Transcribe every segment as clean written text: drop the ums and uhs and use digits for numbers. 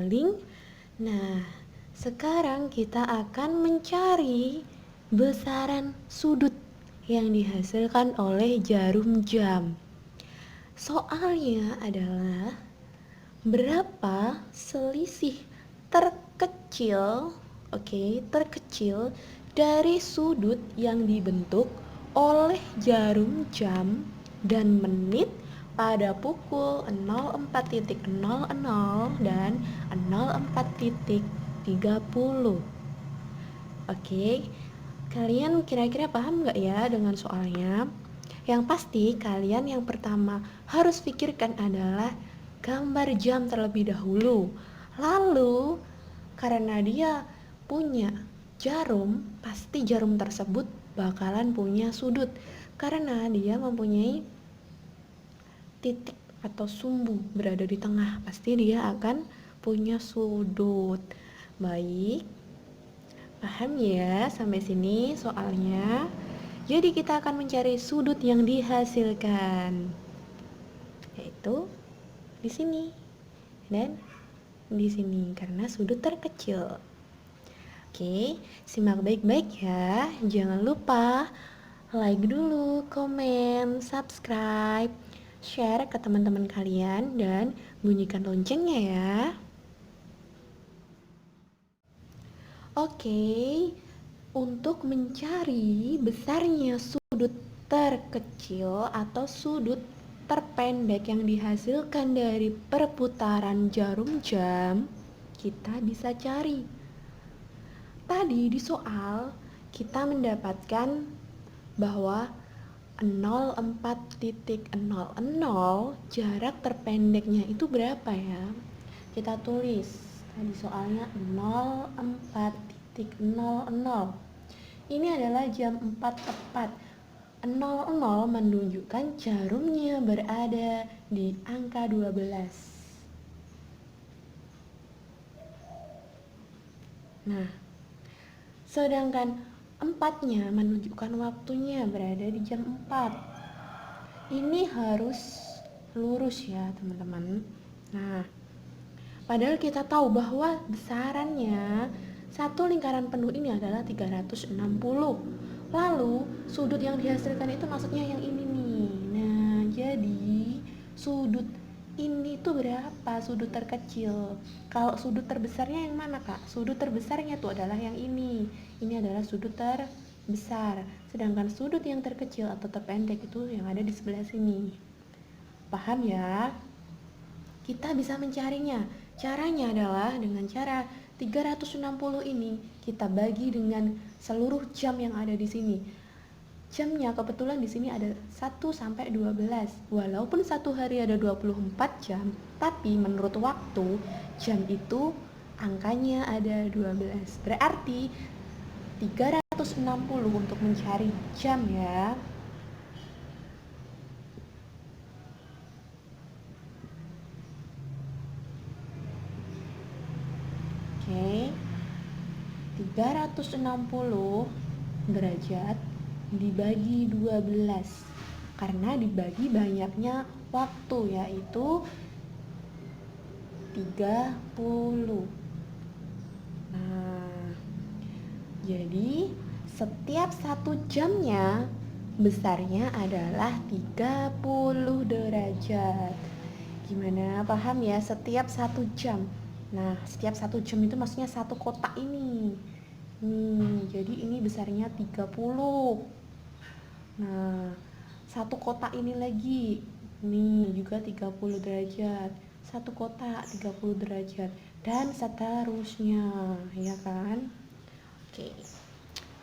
maling. Nah, sekarang kita akan mencari besaran sudut yang dihasilkan oleh jarum jam. Soalnya adalah berapa selisih terkecil, terkecil dari sudut yang dibentuk oleh jarum jam dan menit pada pukul 04.00 dan 04.30. Kalian kira-kira paham nggak ya dengan soalnya? Yang pasti kalian yang pertama harus pikirkan adalah gambar jam terlebih dahulu. Lalu karena dia punya jarum, pasti jarum tersebut bakalan punya sudut. Karena dia mempunyai titik atau sumbu berada di tengah, pasti dia akan punya sudut. Baik, paham ya sampai sini soalnya? Jadi kita akan mencari sudut yang dihasilkan, yaitu di sini dan di sini karena sudut terkecil. Oke, simak baik-baik ya. Jangan lupa like dulu, komen, subscribe, share ke teman-teman kalian dan bunyikan loncengnya ya. Oke, untuk mencari besarnya sudut terkecil atau sudut terpendek yang dihasilkan dari perputaran jarum jam, kita bisa cari. Tadi di soal kita mendapatkan bahwa 04.00 jarak terpendeknya itu berapa ya? Kita tulis tadi soalnya 04.00. Ini adalah jam 4 tepat. 00 menunjukkan jarumnya berada di angka 12. Nah, sedangkan 4-nya menunjukkan waktunya berada di jam 4. Ini harus lurus ya teman-teman. Nah, padahal kita tahu bahwa besarannya satu lingkaran penuh ini adalah 360. Lalu sudut yang dihasilkan itu maksudnya yang ini nih. Nah, jadi sudut ini tuh berapa sudut terkecil? Kalau sudut terbesarnya yang mana, Kak? Sudut terbesarnya tuh adalah yang ini. Ini adalah sudut terbesar. Sedangkan sudut yang terkecil atau terpendek itu yang ada di sebelah sini. Paham ya? Kita bisa mencarinya. Caranya adalah dengan cara 360 ini kita bagi dengan seluruh jam yang ada di sini. Jamnya kebetulan di sini ada 1 sampai 12. Walaupun satu hari ada 24 jam, tapi menurut waktu jam itu angkanya ada 12. Berarti 360 untuk mencari jam ya. Oke. 360 derajat dibagi 12 karena dibagi banyaknya waktu, yaitu 30. Nah, jadi setiap 1 jamnya besarnya adalah 30 derajat. Gimana, paham ya? Setiap 1 jam. Nah, setiap 1 jam itu maksudnya 1 kotak ini. Jadi ini besarnya 30. Nah, 1 kotak ini lagi. Nih, juga 30 derajat. 1 kotak 30 derajat dan seterusnya, ya kan? Oke.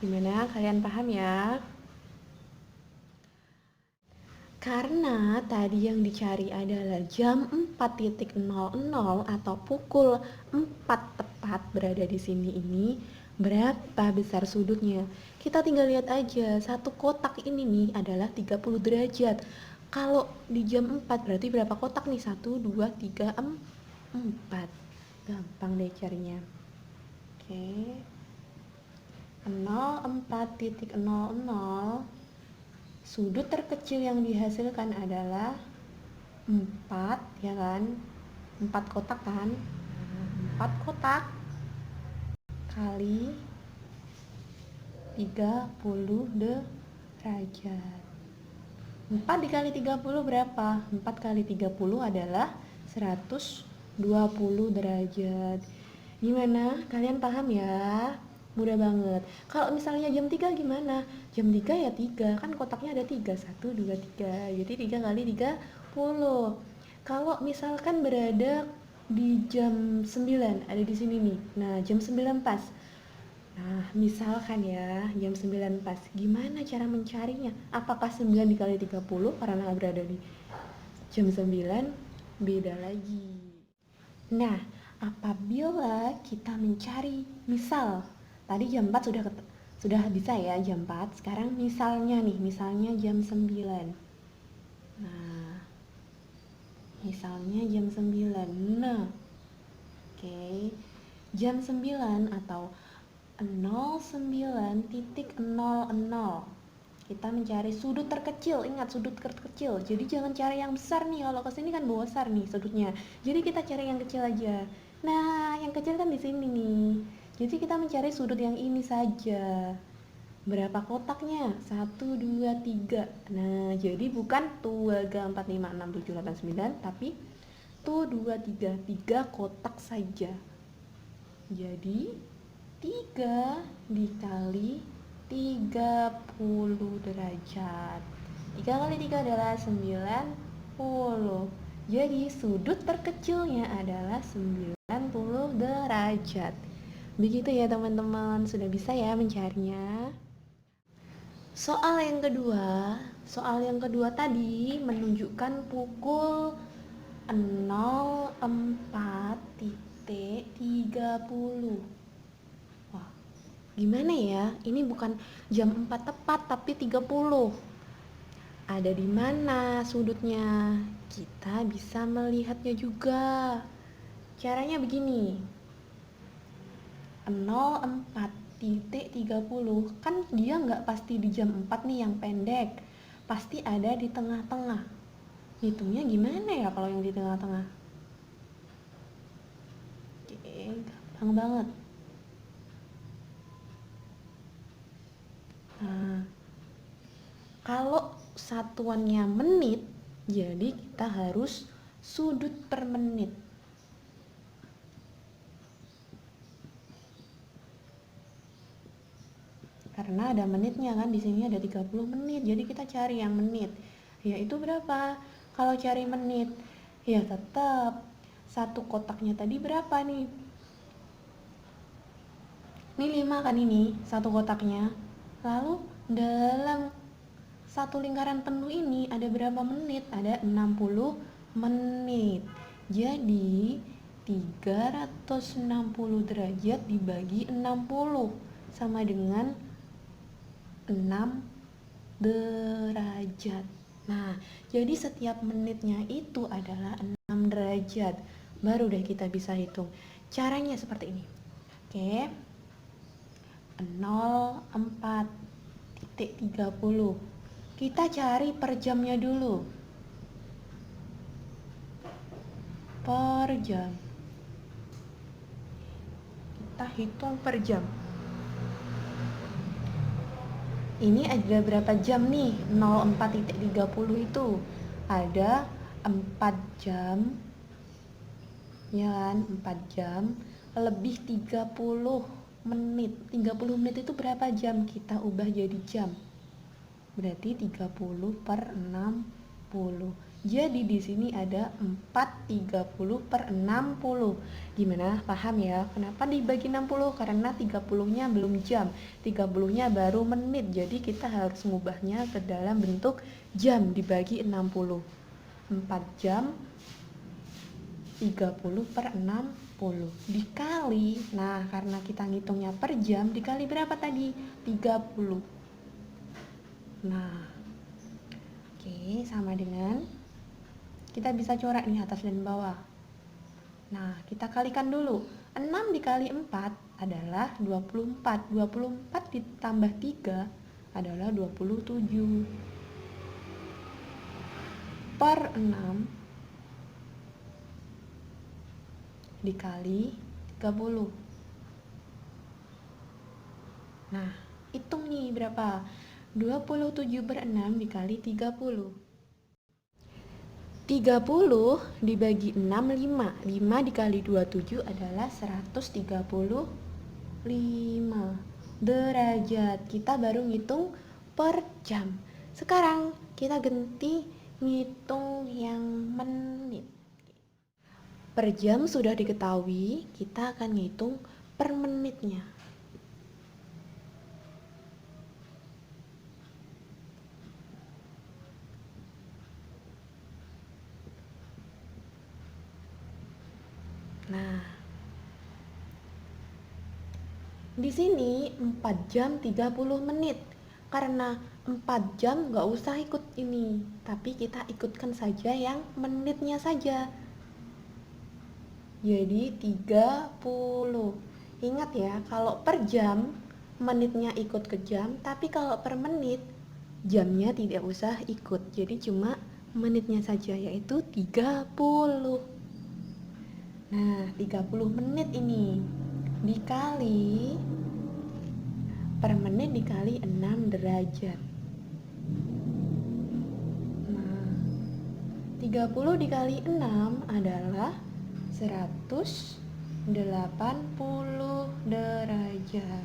Gimana? Kalian paham ya? Karena tadi yang dicari adalah jam 4.00 atau pukul 4 tepat berada di sini ini, berapa besar sudutnya? Kita tinggal lihat aja, satu kotak ini nih adalah 30 derajat. Kalau di jam 4 berarti berapa kotak nih? 1, 2, 3, 4. Gampang deh carinya. Oke. 04.00. Sudut terkecil yang dihasilkan adalah 4, ya kan? 4 kotak kan? 4 kotak kali 30 derajat. 4 dikali 30 berapa? 4 kali 30 adalah 120 derajat. Gimana? Kalian paham ya? Mudah banget. Kalau misalnya jam 3 gimana? Jam 3 ya 3, kan kotaknya ada 3, 1, 2, 3. Jadi 3 kali 30. Kalau misalkan berada di jam 9, ada di sini nih. Nah, jam 9 pas. Nah, misalkan ya, jam 9 pas. Gimana cara mencarinya? Apakah 9 dikali 30 karena berada di jam 9? Beda lagi. Nah, apabila kita mencari, misal tadi jam 4 sudah bisa ya jam 4. Sekarang misalnya nih, misalnya jam 9. Nah, misalnya jam 9. Nah, oke. Jam 9 atau 09.00. Kita mencari sudut terkecil. Ingat, sudut terkecil. Jadi jangan cari yang besar nih. Kalau kesini kan besar nih sudutnya. Jadi kita cari yang kecil aja. Nah, yang kecil kan di sini nih. Jadi kita mencari sudut yang ini saja. Berapa kotaknya? 1, 2, 3. Nah, jadi bukan 2, 3, 4, 5, 6, 7, 8, 9, tapi 1, 2, 3. 3 kotak saja. Jadi 3 dikali 30 derajat. 3 kali 3 adalah 90. Jadi sudut terkecilnya adalah 90 derajat. Begitu ya teman-teman, sudah bisa ya mencarinya. Soal yang kedua tadi menunjukkan pukul 04.30. Wah, gimana ya? Ini bukan jam 4 tepat tapi 30. Ada di mana sudutnya? Kita bisa melihatnya juga. Caranya begini. 04.30 kan dia nggak pasti di jam 4 nih yang pendek. Pasti ada di tengah-tengah. Hitungnya gimana ya kalau yang di tengah-tengah? Oke, gampang banget. Nah, kalau satuannya menit, jadi kita harus sudut per menit. Karena ada menitnya kan, di sini ada 30 menit. Jadi kita cari yang menit. Yaitu berapa? Kalau cari menit, ya tetap satu kotaknya tadi berapa nih? Ini 5 kan ini, satu kotaknya. Lalu dalam satu lingkaran penuh ini ada berapa menit? Ada 60 menit. Jadi 360 derajat dibagi 60 sama dengan 6 derajat. Nah, jadi setiap menitnya itu adalah 6 derajat. Baru deh kita bisa hitung. Caranya seperti ini. Oke. 04.30. Kita cari per jamnya dulu. Per jam. Kita hitung per jam. Ini ada berapa jam nih? 04.30 itu ada 4 jam. Ya kan? 4 jam lebih 30 menit. 30 menit itu berapa jam? Kita ubah jadi jam. Berarti 30 per 60. Jadi di sini ada 430 per 60. Gimana? Paham ya? Kenapa dibagi 60? Karena 30-nya belum jam. 30-nya baru menit. Jadi kita harus mengubahnya ke dalam bentuk jam dibagi 60. 4 jam 30 per 60 dikali. Nah, karena kita ngitungnya per jam, dikali berapa tadi? 30. Nah, oke, sama dengan kita bisa coret nih atas dan bawah. Nah, kita kalikan dulu. 6 dikali 4 adalah 24. 24 ditambah 3 adalah 27. Per 6 dikali 30. Nah, hitung nih berapa? 27/6 dikali 30. 30 dibagi 6, 5. 5 dikali 27 adalah 135 derajat. Kita baru ngitung per jam. Sekarang kita ganti ngitung yang menit. Per jam sudah diketahui, kita akan ngitung per menitnya. Nah, di sini 4 jam 30 menit. Karena 4 jam nggak usah ikut ini, tapi kita ikutkan saja yang menitnya saja. Jadi 30. Ingat ya, kalau per jam menitnya ikut ke jam, tapi kalau per menit jamnya tidak usah ikut. Jadi cuma menitnya saja, yaitu 30. Nah, 30 menit ini dikali per menit dikali 6 derajat. Nah, 30 dikali 6 adalah 180 derajat.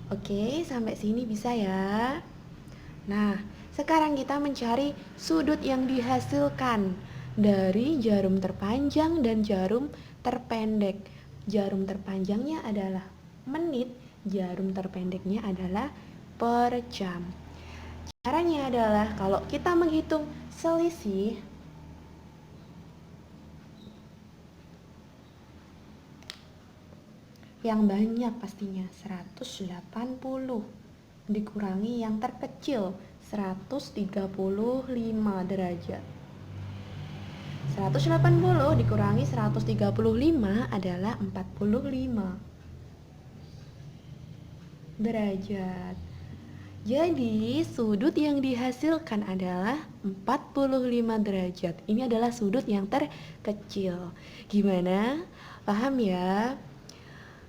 Oke, sampai sini bisa ya. Nah, sekarang kita mencari sudut yang dihasilkan dari jarum terpanjang dan jarum terpendek. Jarum terpanjangnya adalah menit, jarum terpendeknya adalah per jam. Caranya adalah kalau kita menghitung selisih, yang banyak pastinya 180 dikurangi yang terkecil 135 derajat. 180 dikurangi 135 adalah 45 derajat. Jadi sudut yang dihasilkan adalah 45 derajat. Ini adalah sudut yang terkecil. Gimana? Paham ya?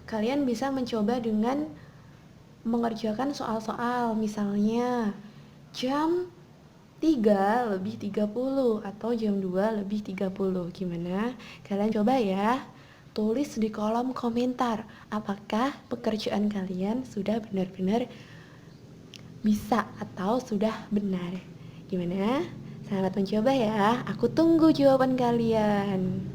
Kalian bisa mencoba dengan mengerjakan soal-soal, misalnya jam 3 lebih 30 atau jam 2 lebih 30. Gimana? Kalian coba ya. Tulis di kolom komentar apakah pekerjaan kalian sudah benar-benar bisa atau sudah benar. Gimana? Selamat mencoba ya. Aku tunggu jawaban kalian.